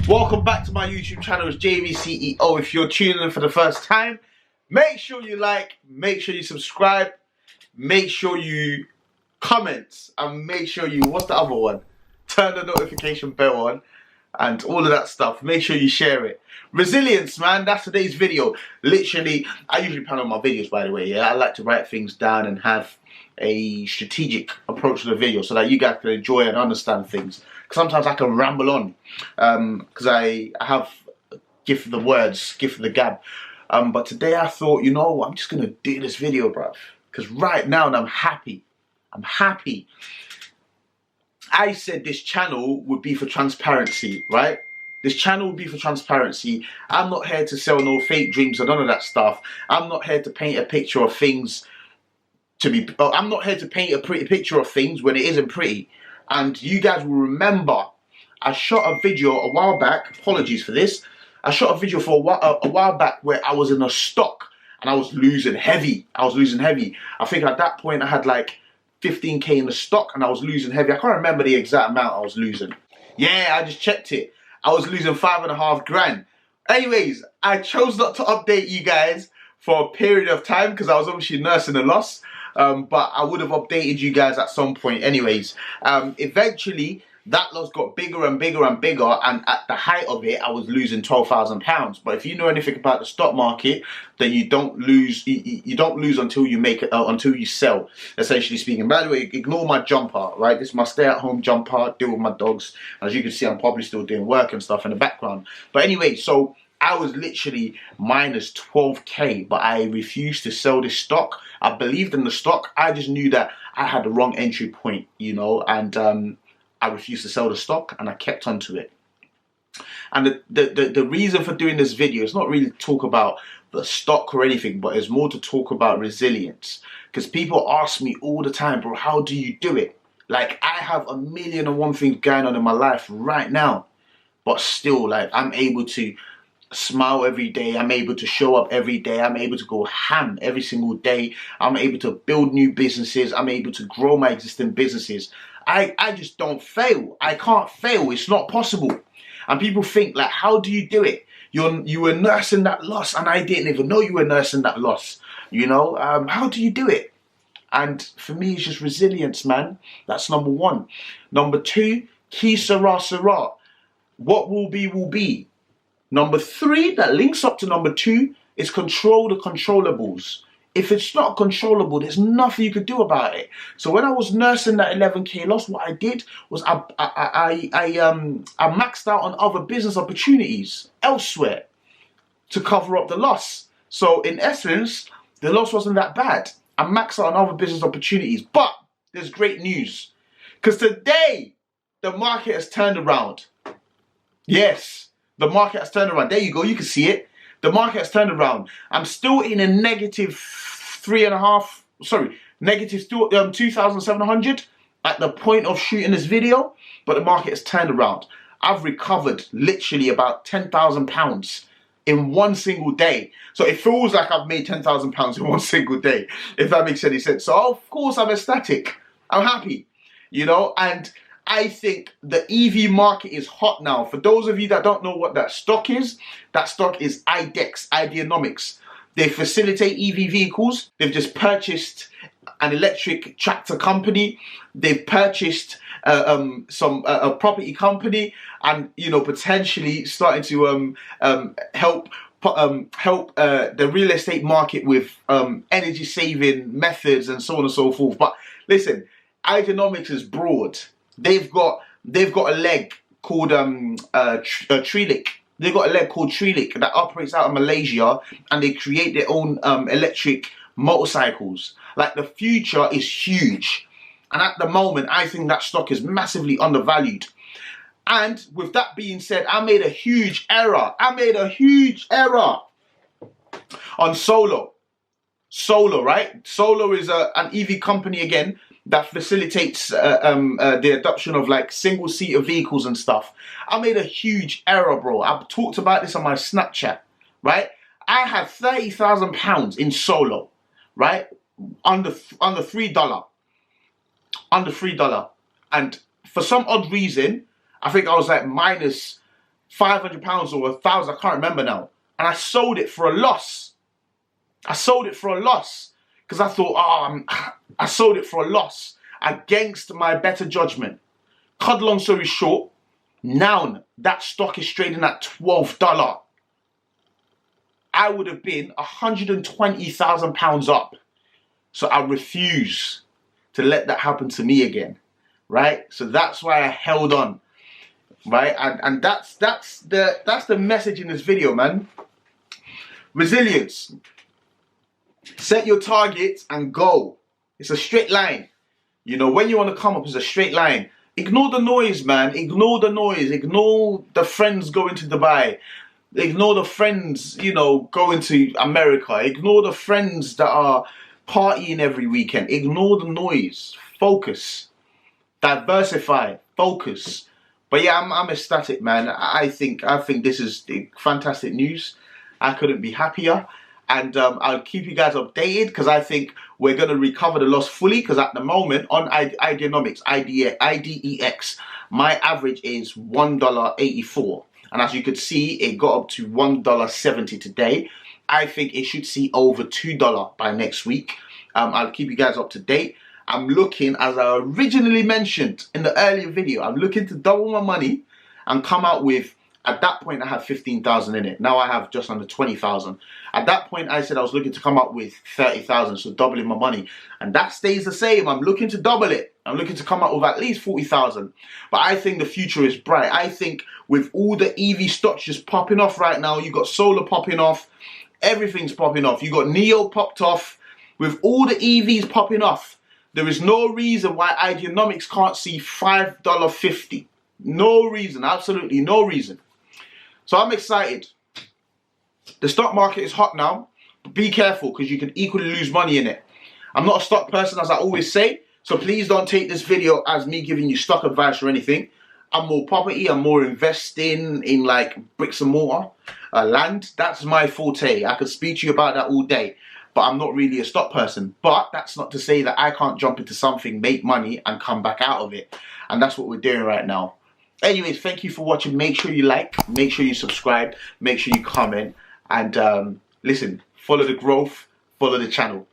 Welcome back to my YouTube channel. It's Jvceo. If you're tuning in for the first time, make sure you like, make sure you subscribe, make sure you comment, and make sure you, what's the other one? Turn the notification bell on and all of that stuff. Make sure you share it. Resilience, man, that's today's video. Literally, I usually plan on my videos, by the way. Yeah, I like to write things down and have a strategic approach to the video so that you guys can enjoy and understand things. Sometimes I can ramble on because I have gift of the words, gift of the gab. But today I thought, you know, I'm just gonna do this video, bruv, because right now I'm happy. I'm happy. I said this channel would be for transparency, right? This channel would be for transparency. I'm not here to sell no fake dreams or none of that stuff. I'm not here to paint a picture of things I'm not here to paint a pretty picture of things when it isn't pretty. And you guys will remember, I shot a video a while back, apologies for this, I shot a video for a while back where I was in a stock and I was losing heavy. I think at that point I had like 15k in the stock and I was losing heavy. I can't remember the exact amount I was losing. Yeah, I just checked it. I was losing 5.5 grand. Anyways, I chose not to update you guys for a period of time because I was obviously nursing a loss. But I would have updated you guys at some point anyways. Eventually, that loss got bigger and bigger and bigger, and at the height of it, I was losing £12,000. But if you know anything about the stock market, then you don't lose. You don't lose until you make it, until you sell. Essentially speaking. By the way, ignore my jumper, right? This is my stay-at-home jumper. Deal with my dogs. As you can see, I'm probably still doing work and stuff in the background. But anyway, so I was literally minus 12k, but I refused to sell this stock. I believed in the stock. I just knew that I had the wrong entry point, you know, and I refused to sell the stock and I kept on to it. And the reason for doing this video is not really to talk about the stock or anything, but it's more to talk about resilience. Because people ask me all the time, bro, how do you do it? Like, I have 1,000,001 things going on in my life right now, but still, like, I'm able to smile every day. I'm able to show up every day. I'm able to go ham every single day. I'm able to build new businesses. I'm able to grow my existing businesses. I just don't fail. I can't fail. It's not possible. And people think, like, how do you do it? You were nursing that loss and I didn't even know you were nursing that loss. You know, how do you do it? And for me, it's just resilience, man. That's number one. Number two, ki sera sera. What will be, will be. Number three, that links up to number two, is control the controllables. If it's not controllable, there's nothing you could do about it. So when I was nursing that 11k loss, what I did was I maxed out on other business opportunities elsewhere to cover up the loss. So in essence, the loss wasn't that bad. I maxed out on other business opportunities. But there's great news. Because today, the market has turned around. Yes. The market has turned around. There you go. You can see it. The market has turned around. I'm still in a negative 2,700 at the point of shooting this video, but the market has turned around. I've recovered literally about £10,000 in one single day. So it feels like I've made £10,000 in one single day, if that makes any sense. So of course I'm ecstatic. I'm happy, you know, and I think the EV market is hot now. For those of you that don't know what that stock is IDEX, Ideanomics. They facilitate EV vehicles. They've just purchased an electric tractor company. They've purchased a property company, and you know, potentially starting to help the real estate market with energy saving methods and so on and so forth. But listen, Ideanomics is broad. They've got a leg called Trelic. They've got a leg called Trelic that operates out of Malaysia, and they create their own electric motorcycles. Like, the future is huge, and at the moment, I think that stock is massively undervalued. And with that being said, I made a huge error. On Solo. Solo, right? Solo is an EV company again that facilitates the adoption of like single-seater vehicles and stuff. I made a huge error, bro. I've talked about this on my Snapchat, right? I had £30,000 in Solo, right? Under $3. Under $3. And for some odd reason, I think I was like minus £500 or 1,000, I can't remember now. And I sold it for a loss. I sold it for a loss because I thought, I sold it for a loss against my better judgment. Cut long story short, now that stock is trading at $12. I would have been £120,000 up. So I refuse to let that happen to me again, right? So that's why I held on, right? And that's the message in this video, man. Resilience. Set your targets and go. It's a straight line. You know, when you want to come up, it's a straight line. Ignore the noise, man. Ignore the noise. Ignore the friends going to Dubai. Ignore the friends, you know, going to America. Ignore the friends that are partying every weekend. Ignore the noise. Focus. Diversify. Focus. But yeah, I'm ecstatic, man. I think this is fantastic news. I couldn't be happier. And I'll keep you guys updated because I think we're going to recover the loss fully, because at the moment on IDEX, my average is $1.84. And as you could see, it got up to $1.70 today. I think it should see over $2 by next week. I'll keep you guys up to date. I'm looking, as I originally mentioned in the earlier video, I'm looking to double my money and come out with, at that point I had 15,000 in it. Now I have just under 20,000. At that point I said I was looking to come up with 30,000, so doubling my money. And that stays the same. I'm looking to double it. I'm looking to come up with at least 40,000. But I think the future is bright. I think with all the EV stocks just popping off right now, you got solar popping off, everything's popping off. You got Neo popped off. With all the EVs popping off, there is no reason why Ideanomics can't see $5.50. No reason, absolutely no reason. So I'm excited. The stock market is hot now, but be careful because you can equally lose money in it. I'm not a stock person, as I always say, so please don't take this video as me giving you stock advice or anything. I'm more property, I'm more investing in like bricks and mortar, land. That's my forte. I could speak to you about that all day, but I'm not really a stock person. But that's not to say that I can't jump into something, make money and come back out of it. And that's what we're doing right now. Anyways, thank you for watching. Make sure you like, make sure you subscribe, make sure you comment, and listen, follow the growth, follow the channel.